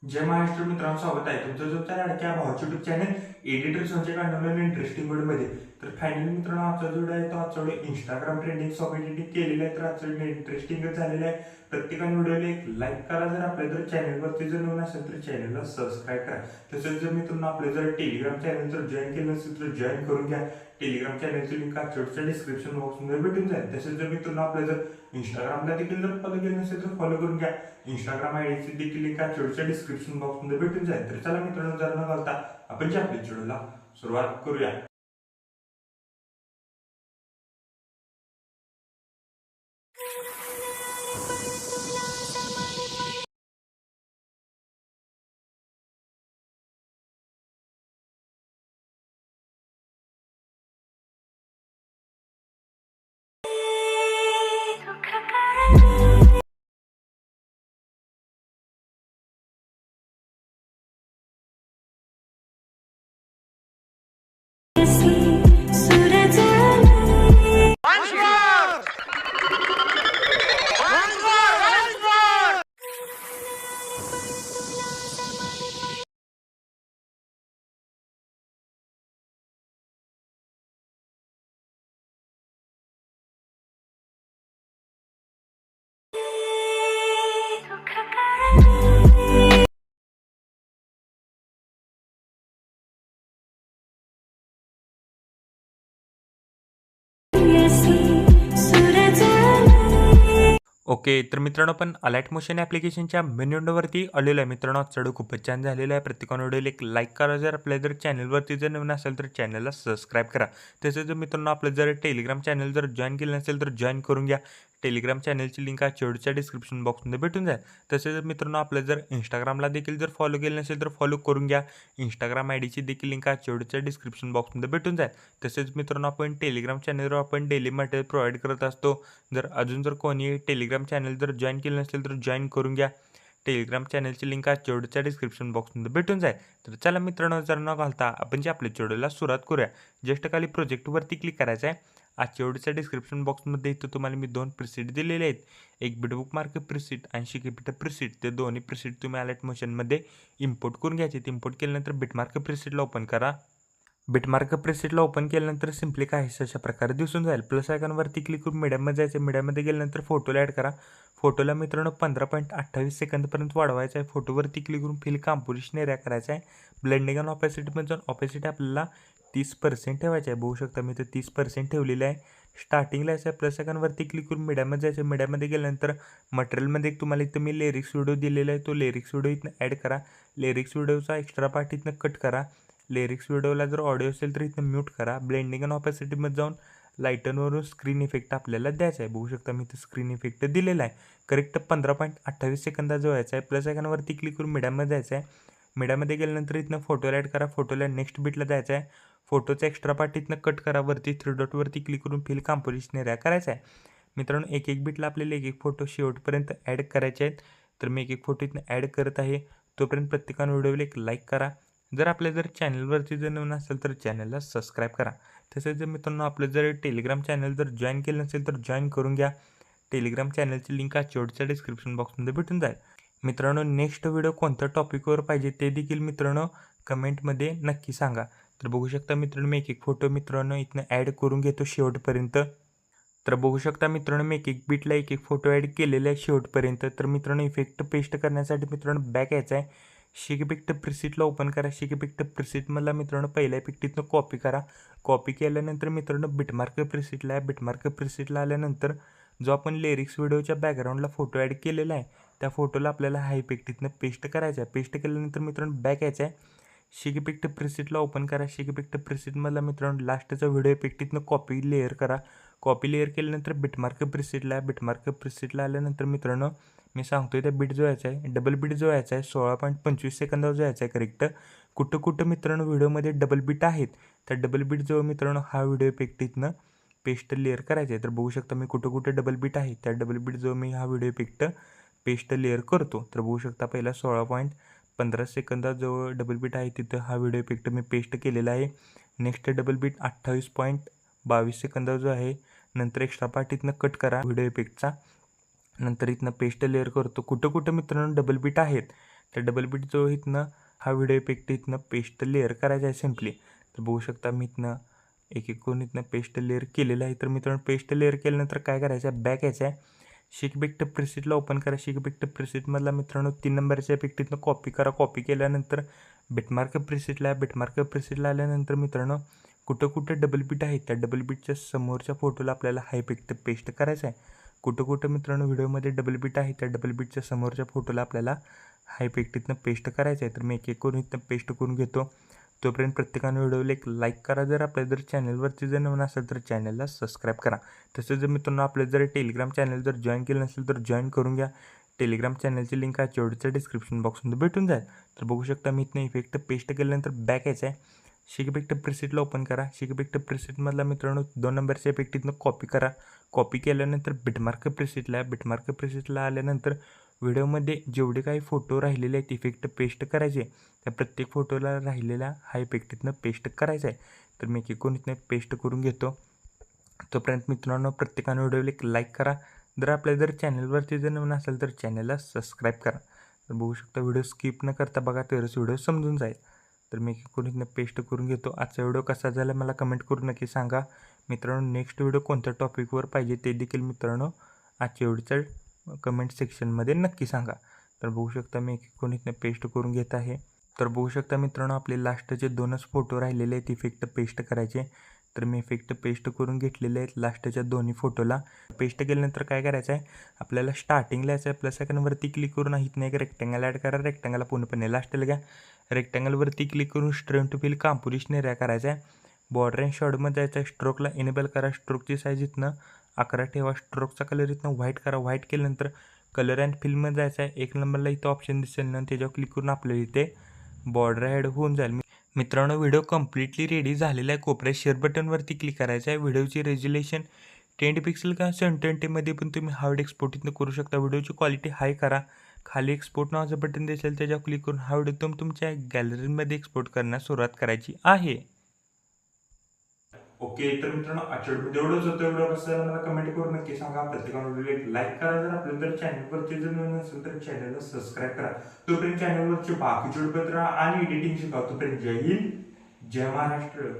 जय महाराष्ट्र मित्रांनो, स्वागत आहे तुमचं तुमच्या लाडक्या भावाच्या YouTube channel editor Sanjay Kandwale interesting मध्ये. तर फायनली मित्रांनो, आजचा जो आहे तो आजचा video Instagram trending soft editing केलेलं आहे. तर आजचा व्हिडिओ इंटरेस्टिंगच झालेला आहे. प्रत्येकाने व्हिडिओला एक लाईक करा. जर आपल्या जर चॅनलवरती जर नवीन असेल तर चॅनलला सबस्क्राईब करा. तसेच जर मित्रांनो आपले जर टेलिग्राम चॅनल जर जॉईन केलं नसेल तर जॉईन करून घ्या. टेलिग्राम चॅनलची लिंक आजच्या डिस्क्रिप्शन बॉक्समध्ये भेटून जाईल. तसेच जर मित्रांनो आपल्या जर इंस्टाग्रामला देखील जर फॉलो केलं नसेल तर फॉलो करून घ्या. इंस्टाग्राम आयडीची देखील लिंक आजच्या डिस्क्रिप्शन बॉक्समध्ये भेटून जाईल. तर चला मित्रांनो, जर न घालता आपण आपल्या व्हिडिओला सुरुवात करूया. ओके, तर मित्रांनो आपण अलाइट मोशन ॲप्लिकेशनच्या मेन विंडोवरती आलेलो आहे. मित्रांनो चढ खूपच छान झालेलं आहे. प्रत्येकाने व्हिडिओला एक लाईक करा. जर आपल्या जर चॅनलवरती जर नवीन असेल तर चॅनलला सबस्क्राईब करा. तसेच जर मित्रांनो आपलं जर टेलिग्राम चॅनल जर जॉईन केलं नसेल तर जॉईन करून घ्या. टेलिग्राम चॅनलची लिंक शेवटच्या डिस्क्रिप्शन बॉक्समध्ये भेटून जाईल. तसेच मित्रांनो आपलं जर इंस्टाग्रामला देखील जर फॉलो केलं नसेल तर फॉलो करून घ्या. इंस्टाग्राम आयडीची देखील लिंक शेवटच्या डिस्क्रिप्शन बॉक्समध्ये भेटून जाईल. तसेच मित्रांनो आपण टेलिग्राम चॅनलवर आपण डेली मटेरियल प्रोव्हाइड करत असतो. जर अजून जर कोणी टेलिग्राम चॅनल जर जॉईन केलं नसेल तर जॉईन करून घ्या. टेलिग्राम चॅनलची लिंक शेवटच्या डिस्क्रिप्शन बॉक्समध्ये भेटून जाईल. तर चला मित्रांनो, जर न घालता आपण आपल्या व्हिडिओला सुरुवात करूया. जस्ट खाली प्रोजेक्टवरती क्लिक करायचं आहे. आजच्या व्हिडिओच्या डिस्क्रिप्शन बॉक्समध्ये इथं तुम्हाला मी 2 प्रिसेट दिलेले आहेत. एक बिटबुक मार्क प्रिसेट आणि शिकीपीठ प्रिसेट. ते दोन्ही प्रिसेट तुम्ही अलाइट मोशनमध्ये इम्पोर्ट करून घ्यायचे. इम्पोर्ट केल्यानंतर बिटमार्क प्रिसेटला ओपन करा. बिटमार्क प्रेसेटला ओपन केल्यानंतर सिम्पली काही अशा प्रकारे दिसून जाईल. प्लस आयकॉनवरती क्लिक करून मीडियममध्ये जायचं. मीडियममध्ये गेल्यानंतर फोटोला ॲड करा. फोटोला मित्रांनो 15.28 सेकंदपर्यंत वाढवायचा आहे. फोटोवरती क्लिक करून फिल कॉम्पोजिशन एरिया करायचा आहे. ब्लेंडिंग आणि ऑपॅसिटीमध्ये जाऊन ऑपॅसिटी आपल्याला 30% ठेवायची आहे. बघू शकता मी तर 30% ठेवलेलं आहे. स्टार्टिंगला यायचं आहे. प्लस आयकॉनवरती क्लिक करून मीडियममध्ये जायचं. मीडियममध्ये गेल्यानंतर मटेरियलमध्ये तुम्हाला इथं मी लिरिक्स व्हिडिओ दिलेला आहे. तो लिरिक्स व्हिडिओ इथनं ॲड करा. लिरिक्स व्हिडिओचा एक्स्ट्रा पार्ट इथनं कट करा. लिरिक्स व्हिडिओला जर ऑडिओ असेल तर इथं म्यूट करा. ब्लेंडिंग आणि ऑपॅसिटीमध्ये जाऊन लाईटनवरून स्क्रीन इफेक्ट आपल्याला द्यायचा आहे. बघू शकता मी इथं स्क्रीन इफेक्ट दिलेला आहे. करेक्ट 15.28 सेकंदाचा व्हायचा आहे. प्लस आयकॉनवरती क्लिक करून मीडियममध्ये जायचं आहे. मीडियममध्ये गेल्यानंतर इथनं फोटोला ॲड करा. फोटोला नेक्स्ट बिटला जायचं आहे. फोटोचा एक्स्ट्रा पार्ट इथनं कट करा. वरती 3 डॉटवरती क्लिक करून फिल कॉम्पोजिशन एरिया करायचा आहे. मित्रांनो एक एक बिटला आपल्याला एक एक फोटो शेवटपर्यंत ॲड करायचे आहेत. तर मी एक एक फोटो इथनं ॲड करत आहे. तोपर्यंत प्रत्येकानं व्हिडिओला एक लाईक करा. जर आपल्या जर चॅनलवरती जर नवीन असेल तर चॅनलला सबस्क्राईब करा. तसेच जर मित्रांनो आपलं जर टेलिग्राम चॅनल जर जॉईन केलं नसेल तर जॉईन करून घ्या. टेलिग्राम चॅनलची लिंक शेवटच्या डिस्क्रिप्शन बॉक्समध्ये भेटून जाईल. मित्रांनो नेक्स्ट व्हिडिओ कोणत्या टॉपिकवर पाहिजे ते देखील मित्रांनो कमेंटमध्ये नक्की सांगा. तर बघू शकता मित्रांनो मी एक एक फोटो मित्रांनो इथनं ॲड करून घेतो शेवटपर्यंत. तर बघू शकता मित्रांनो मी एक एक बिटला एक एक फोटो ॲड केलेला आहे शेवटपर्यंत. तर मित्रांनो इफेक्ट पेस्ट करण्यासाठी मित्रांनो बॅक यायचं आहे. शिकीपिक्ट प्रिसेटला ओपन करा. शिकीपिक्ट प्रिसेटमधला मित्रांनो पहिल्या इफेक्ट इथनं कॉपी करा. कॉपी केल्यानंतर मित्रांनो बिटमार्क प्रिसेटला आहे. बिटमार्क प्रिसेटला आल्यानंतर जो आपण लिरिक्स व्हिडिओच्या बॅकग्राऊंडला फोटो ॲड केलेला आहे त्या फोटोला आपल्याला हा इफेक्ट इथनं पेस्ट करायचा आहे. पेस्ट केल्यानंतर मित्रांनो बॅक यायचं आहे. शिकीपिक्ट प्रिसेटला ओपन करा. शिकीपिक्ट प्रिसेटमधला मित्रांनो लास्टचा व्हिडिओ इफेक्ट इथनं कॉपी लेअर करा. कॉपी लेअर केल्यानंतर बिटमार्क प्रिसेटला आहे. बिटमार्क प्रिसेटला आल्यानंतर मित्रांनो मी सांगतोय त्या बीट जो यायचा आहे डबल बीट जो यायचा आहे 16.25 सेकंदावर जो यायचा आहे करेक्ट. कुठं कुठं मित्रांनो व्हिडिओमध्ये डबल बीट आहेत त्या डबल बीट जो मित्रांनो हा व्हिडिओ इफेक्ट इथनं पेस्ट लेअर करायचा आहे. तर बघू शकता मी कुठं कुठं डबल बीट आहे त्या डबल बीट जो मी हा व्हिडिओ इफेक्ट पेस्ट लेअर करतो. तर बघू शकता पहिला 16.15 सेकंदात जो डबल बीट आहे तिथं हा व्हिडिओ इफेक्ट मी पेस्ट केलेला आहे. नेक्स्ट डबल बीट 28.22 सेकंदावर जो आहे. नंतर एक्स्ट्रा पार्ट इथनं कट करा व्हिडिओ इफेक्टचा. नंतर इथनं पेस्ट लेअर करतो. कुठं कुठं मित्रांनो डबल बीट आहेत त्या डबल बीट जो इथनं हा व्हिडिओ इफेक्ट इथनं पेस्ट लेअर करायचा आहे सिम्पली. तर बघू शकता मी इथनं एक एक करून इथनं पेस्ट लेअर केलेलं आहे. तर मित्रांनो पेस्ट लेअर केल्यानंतर काय करायचं आहे, बॅक यायचं आहे, शिकबेक्ट प्रिसेटला ओपन करा. शिकबेक्ट प्रिसेटमधला मित्रांनो 3 नंबरचा इफेक्ट इथनं कॉपी करा. कॉपी केल्यानंतर बिटमार्क प्रिसेटला बिटमार्क प्रिसेटला आल्यानंतर मित्रांनो कुठं कुठं डबल बीट आहे त्या डबल बीटच्या समोरच्या फोटोला आपल्याला हा इफेक्ट पेस्ट करायचा आहे. कुठं कुठं मित्रांनो व्हिडिओमध्ये डबल बीट आहे त्या डबल बीटच्या समोरच्या फोटोला आपल्याला हा इफेक्ट इथनं पेस्ट करायचा आहे. तर मी एक एक करून इथनं पेस्ट करून घेतो. तोपर्यंत प्रत्येकाने व्हिडिओला एक लाईक करा. जर आपल्या जर चॅनलवरती जर नवीन असेल तर चॅनलला सबस्क्राईब करा. तसंच जर मित्रांनो आपलं जर टेलिग्राम चॅनल जर जॉईन केलं नसेल तर जॉईन करून घ्या. टेलिग्राम चॅनलची लिंक आजच्या व्हिडिओच्या डिस्क्रिप्शन बॉक्समध्ये भेटून जाईल. तर बघू शकता मी इथनं इफेक्ट पेस्ट केल्यानंतर बॅक यायचं आहे, शिकबेक्ट प्रिसेटला ओपन करा. शिकबेक्ट प्रिसेटमधला मित्रांनो 2 नंबरच्या इफेक्ट इथनं कॉपी करा. कॉपी केल्यानंतर बिटमार्क प्रिसेटला आल्यानंतर व्हिडिओमध्ये जेवढे काही फोटो राहिलेले आहेत इफेक्ट पेस्ट करायचे, त्या प्रत्येक फोटोला राहिलेला हा इफेक्ट इथनं पेस्ट करायचा आहे. तर मी एक इथनं पेस्ट करून घेतो. तोपर्यंत मित्रांनो प्रत्येकाने व्हिडिओला एक लाईक करा. जर आपल्या जर चॅनलवरती जर नवीन असेल तर चॅनलला सबस्क्राईब करा. तर बघू शकता व्हिडिओ स्किप न करता बघा, तरच व्हिडिओ समजून जाईल. तर मी इथनं पेस्ट करून घेतो. आजचा व्हिडिओ कसा झाला मला कमेंट करून नक्की सांगा. मित्रांनो नेक्स्ट व्हिडिओ कोणत्या टॉपिकवर पाहिजे ते देखील मित्रांनो आजच्या व्हिडिओच्या कमेंट सेक्शनमध्ये नक्की सांगा. तर बघू शकता मी इथनं पेस्ट करून घेत आहे. तर बघू शकता मित्रांनो आपले लास्टचे 2च फोटो राहिलेले आहेत इफेक्ट पेस्ट करायचे. तर मी इफेक्ट पेस्ट करून घेतलेले आहेत लास्टच्या दोन्ही फोटोला. पेस्ट केल्यानंतर काय करायचं आहे, आपल्याला स्टार्टिंगला यायचं आहे, प्लस आयकॉनवरती क्लिक करून इथनं एक रेक्टँगल ॲड करा. रेक्टँगलला पूर्णपणे लास्टला घ्या. रेक्टँगलवरती क्लिक करून strain to fill composition area करायचा आहे. बॉर्डर अँड शॅडोमध्ये जायचं आहे. स्ट्रोकला इनेबल करा. स्ट्रोकची साईज इथनं 11 ठेवा. स्ट्रोकचा कलर इथनं व्हाईट करा. व्हाईट केल्यानंतर कलर अँड फिलमध्ये जायचं आहे. 1 नंबरला इथं ऑप्शन दिसेल ना, त्याच्यावर क्लिक करून आपल्याला इथे बॉर्डर ॲड होऊन जाईल. मित्रांनो व्हिडिओ कम्प्लिटली रेडी झालेला आहे. कोपऱ्यात शेअर बटनवरती क्लिक करायचं आहे. व्हिडिओची रेझोल्युशन 10 पिक्सेल का 720मध्ये पण तुम्ही हार्ड एक्सपोर्ट इथनं करू शकता. व्हिडिओची क्वालिटी हाय करा. खाली एक्सपोर्ट नावाचं बटन दिसेल त्याच्यावर क्लिक करून हा व्हिडिओ तुमच्या गॅलरीमध्ये एक्सपोर्ट करण्यास सुरुवात करायची आहे. ओके तर मित्रांनो आजच्या व्हिडिओ एवढंच होतं. व्हिडिओ कसं झाला मला कमेंट करून नक्की सांगा. प्रत्येकाने व्हिडिओ एक लाईक करा. जर आपल्या जर चॅनलवरती जर नवीन असेल तर चॅनलला सबस्क्राईब करा. तोपर्यंत चॅनलवरचे बाकीचे व्हिडिओ आणि एडिटिंग शिका. तोपर्यंत जय हिंद, जय महाराष्ट्र.